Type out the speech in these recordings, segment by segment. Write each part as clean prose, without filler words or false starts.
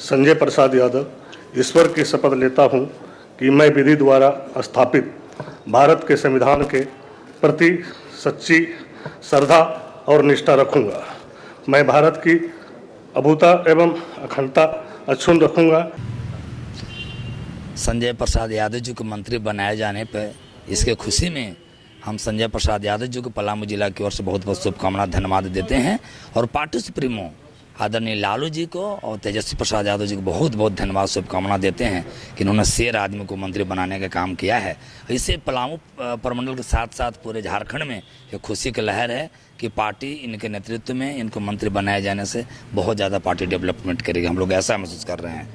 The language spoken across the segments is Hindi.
संजय प्रसाद यादव ईश्वर की शपथ लेता हूं कि मैं विधि द्वारा स्थापित भारत के संविधान के प्रति सच्ची श्रद्धा और निष्ठा रखूंगा। मैं भारत की अभूता एवं अखंडता अक्षुण्ण रखूंगा। संजय प्रसाद यादव जी को मंत्री बनाए जाने पर इसके खुशी में हम संजय प्रसाद यादव जी को पलामू जिला की ओर से बहुत बहुत शुभकामनाएं धन्यवाद देते हैं और पार्टी सुप्रीमो आदरणीय लालू जी को और तेजस्वी प्रसाद यादव जी को बहुत बहुत धन्यवाद शुभकामनाएं देते हैं कि इन्होंने शेर आदमी को मंत्री बनाने का काम किया है। इससे पलामू प्रमंडल के साथ साथ पूरे झारखंड में एक खुशी की लहर है कि पार्टी इनके नेतृत्व में इनको मंत्री बनाए जाने से बहुत ज़्यादा पार्टी डेवलपमेंट करेगी। हम लोग ऐसा महसूस कर रहे हैं।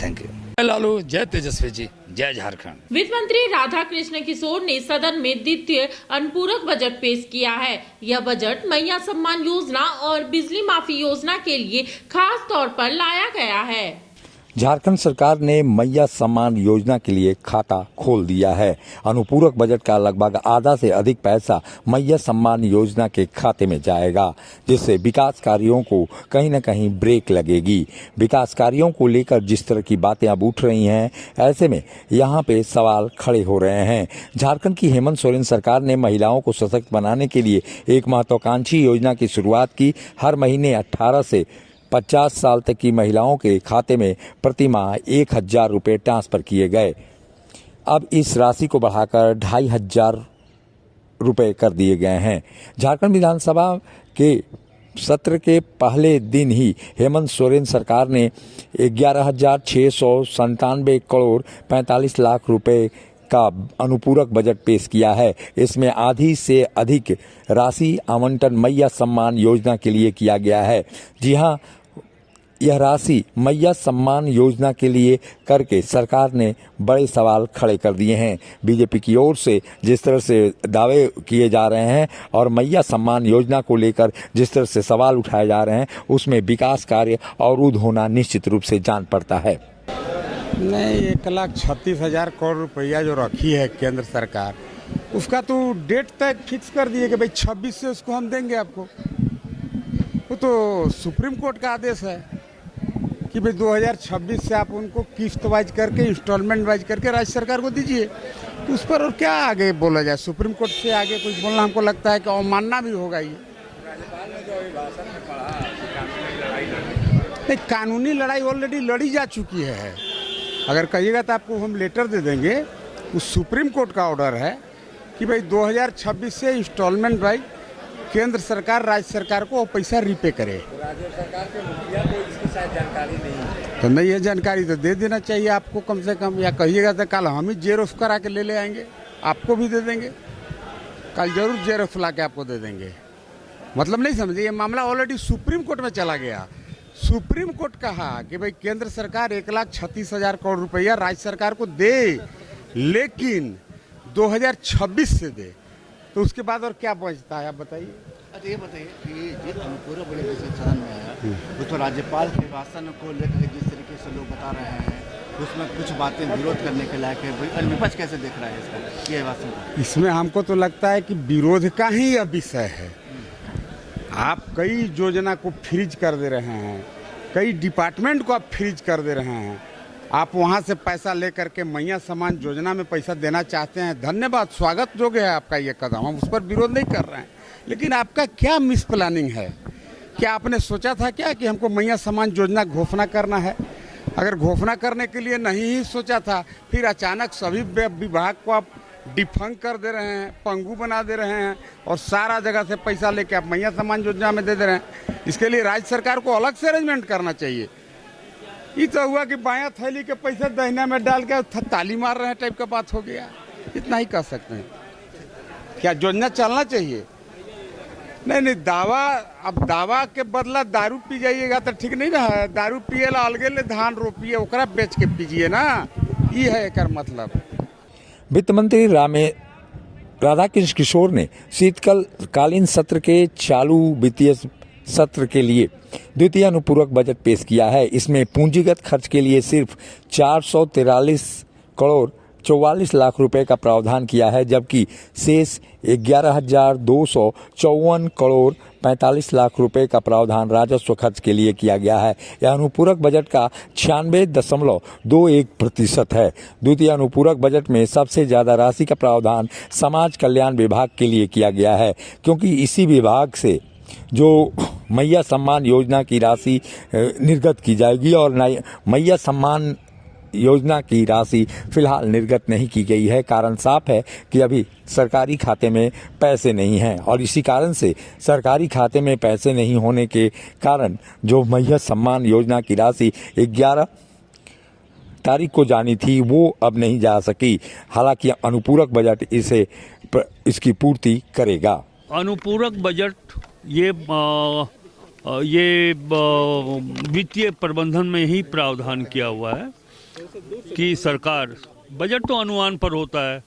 Thank you. जय लालू, जय तेजस्वी जी, जय झारखंड। वित्त मंत्री राधा कृष्ण किशोर ने सदन में द्वितीय अनुपूरक बजट पेश किया है। यह बजट मैया सम्मान योजना और बिजली माफी योजना के लिए खास तौर पर लाया गया है। झारखंड सरकार ने मैया सम्मान योजना के लिए खाता खोल दिया है। अनुपूरक बजट का लगभग आधा से अधिक पैसा मैया सम्मान योजना के खाते में जाएगा, जिससे विकास कार्यों को कहीं न कहीं ब्रेक लगेगी। विकास कार्यों को लेकर जिस तरह की बातें अब उठ रही हैं, ऐसे में यहाँ पे सवाल खड़े हो रहे हैं। झारखंड की हेमंत सोरेन सरकार ने महिलाओं को सशक्त बनाने के लिए एक महत्वाकांक्षी योजना की शुरुआत की। हर महीने 18 से 50 साल तक की महिलाओं के खाते में प्रति माह 1000 रुपये ट्रांसफर किए गए। अब इस राशि को बढ़ाकर 2500 रुपये कर दिए गए हैं। झारखंड विधानसभा के सत्र के पहले दिन ही हेमंत सोरेन सरकार ने 11,697 करोड़ 45 लाख रुपए का अनुपूरक बजट पेश किया है। इसमें आधी से अधिक राशि आवंटन मैया सम्मान योजना के लिए किया गया है। जी हां, यह राशि मैया सम्मान योजना के लिए करके सरकार ने बड़े सवाल खड़े कर दिए हैं। बीजेपी की ओर से जिस तरह से दावे किए जा रहे हैं और मैया सम्मान योजना को लेकर जिस तरह से सवाल उठाए जा रहे हैं, उसमें विकास कार्य अवरुद्ध होना निश्चित रूप से जान पड़ता है। नहीं, 1,36,000 करोड़ रुपया जो रखी है केंद्र सरकार, उसका तो डेट तक फिक्स कर दिए कि भाई 26 से उसको हम देंगे आपको। वो तो सुप्रीम कोर्ट का आदेश है कि भाई 2026 से आप उनको किस्त वाइज करके, इंस्टॉलमेंट वाइज करके राज्य सरकार को दीजिए। तो उस पर और क्या आगे बोला जाए? सुप्रीम कोर्ट से आगे कुछ बोलना हमको लगता है कि अवमानना भी होगा। ये नहीं, कानूनी लड़ाई ऑलरेडी लड़ी जा चुकी है। अगर कहिएगा तो आपको हम लेटर दे देंगे। उस सुप्रीम कोर्ट का ऑर्डर है कि भाई 2026 से इंस्टॉलमेंट वाइज केंद्र सरकार राज्य सरकार को पैसा रीपे करे। राज्य सरकार के मुखिया को इसकी शायद जानकारी नहीं है। तो नहीं है जानकारी तो दे देना चाहिए आपको कम से कम, या कहिएगा तो कल हम ही जेरोक्स करा के ले आएंगे, आपको भी दे देंगे। कल जरूर जेरोक्स ला के आपको दे देंगे। मतलब नहीं समझे, ये मामला ऑलरेडी सुप्रीम कोर्ट में चला गया। सुप्रीम कोर्ट कहा कि भाई केंद्र सरकार 1,36,000 करोड़ रुपया राज्य सरकार को दे, लेकिन 2026 से दे। तो उसके बाद और क्या बचता है आप बताइए। अच्छा ये बताइए कि जिस अनुपूरक बजट जैसे सदन में आया, उसमें राज्यपाल के भाषण को लेकर जिस तरीके से लोग बता रहे हैं, उसमें कुछ बातें विरोध करने के लायक है। विपक्ष कैसे देख रहा है इसका, ये भाषण? इसमें हमको तो लगता है कि विरोध का ही यह विषय है। आप कई योजना को फ्रीज कर दे रहे हैं, कई डिपार्टमेंट को आप फ्रीज कर दे रहे हैं। आप वहां से पैसा लेकर के मैया सम्मान योजना में पैसा देना चाहते हैं, धन्यवाद, स्वागत योग्य है आपका ये कदम, हम उस पर विरोध नहीं कर रहे हैं। लेकिन आपका क्या मिस प्लानिंग है? क्या आपने सोचा था क्या कि हमको मैया सम्मान योजना घोषणा करना है? अगर घोषणा करने के लिए नहीं ही सोचा था, फिर अचानक सभी विभाग को आप डिफंक कर दे रहे हैं, पंगु बना दे रहे हैं और सारा जगह से पैसा लेके आप मैया सम्मान योजना में दे दे रहे हैं। इसके लिए राज्य सरकार को अलग से अरेंजमेंट करना चाहिए। ये तो हुआ कि बायां थैली के पैसे दहिना में डाल के ताली मार रहे हैं टाइप का बात हो गया। इतना ही कह सकते हैं। क्या योजना चलना चाहिए? नहीं, दावा, अब दावा के बदला दारू पी जाइएगा तो ठीक नहीं ना। दारू पिएला अलगे ले धान रोपिए, ओकरा बेच के पीजिए ना, ये है एक मतलब। वित्त मंत्री राधाकृष्ण किशोर ने शीतकालीन सत्र के चालू वित्तीय सत्र के लिए द्वितीय अनुपूरक बजट पेश किया है। इसमें पूंजीगत खर्च के लिए सिर्फ 443 करोड़ 44 लाख रुपए का प्रावधान किया है, जबकि शेष 11,254 करोड़ 45 लाख रुपए का प्रावधान राजस्व खर्च के लिए किया गया है। यह अनुपूरक बजट का 96.21% है। द्वितीय अनुपूरक बजट में सबसे ज्यादा राशि का प्रावधान समाज कल्याण विभाग के लिए किया गया है, क्योंकि इसी विभाग से जो मैया सम्मान योजना की राशि निर्गत की जाएगी और मैया सम्मान योजना की राशि फिलहाल निर्गत नहीं की गई है। कारण साफ है कि अभी सरकारी खाते में पैसे नहीं हैं और इसी कारण से सरकारी खाते में पैसे नहीं होने के कारण जो मैया सम्मान योजना की राशि 11 तारीख को जानी थी वो अब नहीं जा सकी। हालांकि अनुपूरक बजट इसकी पूर्ति करेगा। अनुपूरक बजट ये वित्तीय प्रबंधन में ही प्रावधान किया हुआ है कि सरकार बजट तो अनुमान पर होता है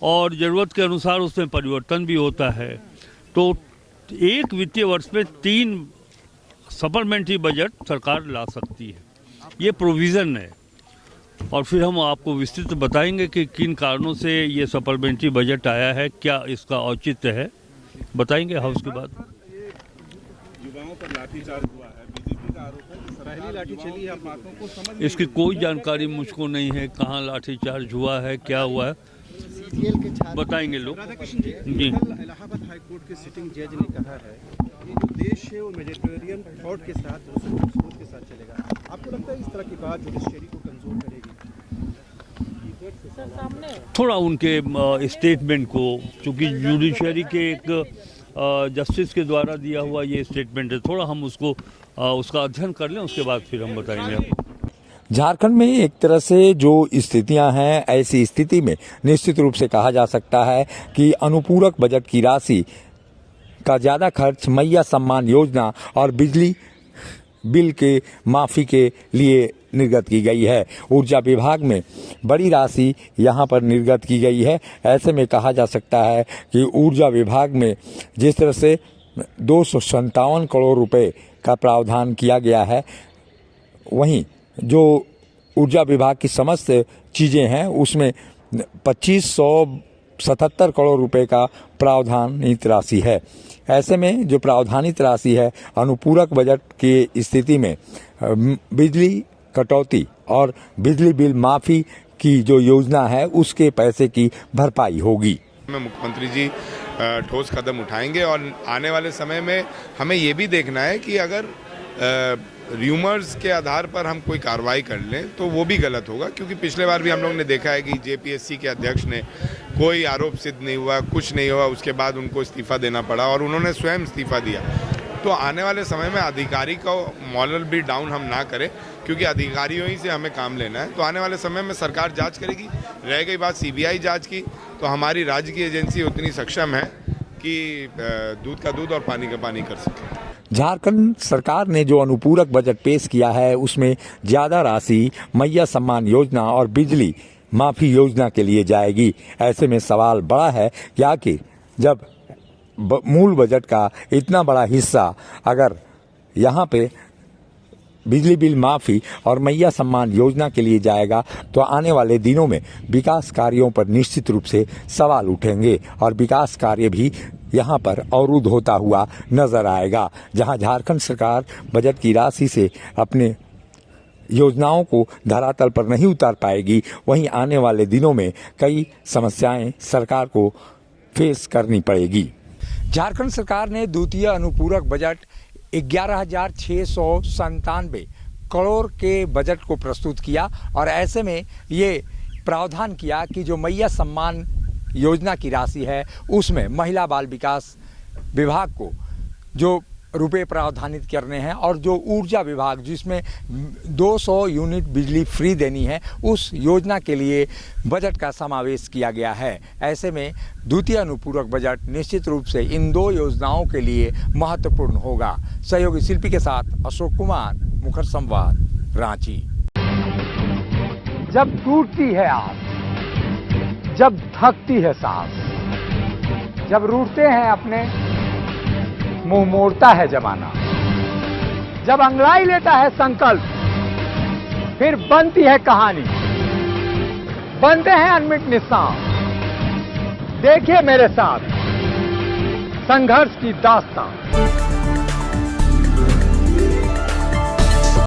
और ज़रूरत के अनुसार उसमें परिवर्तन भी होता है। तो एक वित्तीय वर्ष में 3 सप्लीमेंट्री बजट सरकार ला सकती है, ये प्रोविज़न है। और फिर हम आपको विस्तृत बताएंगे कि किन कारणों से ये सप्लीमेंट्री बजट आया है, क्या इसका औचित्य है, बताएंगे हाउस के बाद। युवाओं पर लाठीचार्ज हुआ है, बीजेपी का आरोप है कि पहली लाठी चली है, आप बातों को समझ इसकी कोई जानकारी मुझको नहीं है, कहाँ लाठीचार्ज हुआ है, क्या हुआ है, बताएंगे लोग। राधाकृष्ण जी, कल इलाहाबाद हाई कोर्ट के सिटिंग जज ने कहा है कि जो देश है वो मेडिटेरियन थॉट के साथ, सोच के साथ चलेगा। आपको लगता है इस तरह की बात जुडिशरी को कमजोर करेगी? थोड़ा उनके स्टेटमेंट को, चूँकि जुडिशरी के एक जस्टिस के द्वारा दिया हुआ ये स्टेटमेंट है, थोड़ा हम उसका अध्ययन कर लें, उसके बाद फिर हम बताएंगे आपको। झारखंड में एक तरह से जो स्थितियां हैं, ऐसी स्थिति में निश्चित रूप से कहा जा सकता है कि अनुपूरक बजट की राशि का ज़्यादा खर्च मैया सम्मान योजना और बिजली बिल के माफ़ी के लिए निर्गत की गई है। ऊर्जा विभाग में बड़ी राशि यहां पर निर्गत की गई है। ऐसे में कहा जा सकता है कि ऊर्जा विभाग में जिस तरह से 257 करोड़ रुपए का प्रावधान किया गया है, वहीं जो ऊर्जा विभाग की समस्त चीज़ें हैं उसमें 2577 करोड़ रुपए का प्रावधानित राशि है। ऐसे में जो प्रावधानित राशि है, अनुपूरक बजट की स्थिति में बिजली कटौती और बिजली बिल माफ़ी की जो योजना है उसके पैसे की भरपाई होगी। मुख्यमंत्री जी ठोस कदम उठाएंगे और आने वाले समय में हमें ये भी देखना है कि अगर र्यूमर्स के आधार पर हम कोई कार्रवाई कर लें तो वो भी गलत होगा, क्योंकि पिछले बार भी हम लोग ने देखा है कि जेपीएससी के अध्यक्ष ने कोई आरोप सिद्ध नहीं हुआ, कुछ नहीं हुआ, उसके बाद उनको इस्तीफा देना पड़ा और उन्होंने स्वयं इस्तीफा दिया। तो आने वाले समय में अधिकारी का मॉरल भी डाउन हम ना करें, क्योंकि अधिकारियों ही से हमें काम लेना है। तो आने वाले समय में सरकार जांच करेगी। रह गई बात सीबीआई जांच की, तो हमारी राज्य की एजेंसी उतनी सक्षम है कि दूध का दूध और पानी का पानी कर सके। झारखंड सरकार ने जो अनुपूरक बजट पेश किया है उसमें ज़्यादा राशि मैया सम्मान योजना और बिजली माफ़ी योजना के लिए जाएगी। ऐसे में सवाल बड़ा है कि आखिर जब मूल बजट का इतना बड़ा हिस्सा अगर यहाँ पे बिजली बिल माफ़ी और मैया सम्मान योजना के लिए जाएगा तो आने वाले दिनों में विकास कार्यों पर निश्चित रूप से सवाल उठेंगे और विकास कार्य भी यहाँ पर अवरुद्ध होता हुआ नजर आएगा। जहाँ झारखंड सरकार बजट की राशि से अपने योजनाओं को धरातल पर नहीं उतार पाएगी, वहीं आने वाले दिनों में कई समस्याएं सरकार को फेस करनी पड़ेगी। झारखंड सरकार ने द्वितीय अनुपूरक बजट 11,697 करोड़ के बजट को प्रस्तुत किया और ऐसे में ये प्रावधान किया कि जो मैया सम्मान योजना की राशि है उसमें महिला बाल विकास विभाग को जो रुपए प्रावधानित करने हैं और जो ऊर्जा विभाग जिसमें 200 यूनिट बिजली फ्री देनी है उस योजना के लिए बजट का समावेश किया गया है। ऐसे में द्वितीय अनुपूरक बजट निश्चित रूप से इन दो योजनाओं के लिए महत्वपूर्ण होगा। सहयोगी शिल्पी के साथ अशोक कुमार, मुखर संवाद, रांची। जब टूटती है आस, जब थकती है सांस, जब रूठते हैं अपने, मुंह मोड़ता है जमाना, जब अंगड़ाई लेता है संकल्प, फिर बनती है कहानी। बनते हैं अनमिट निशान। देखिए मेरे साथ संघर्ष की दास्तान।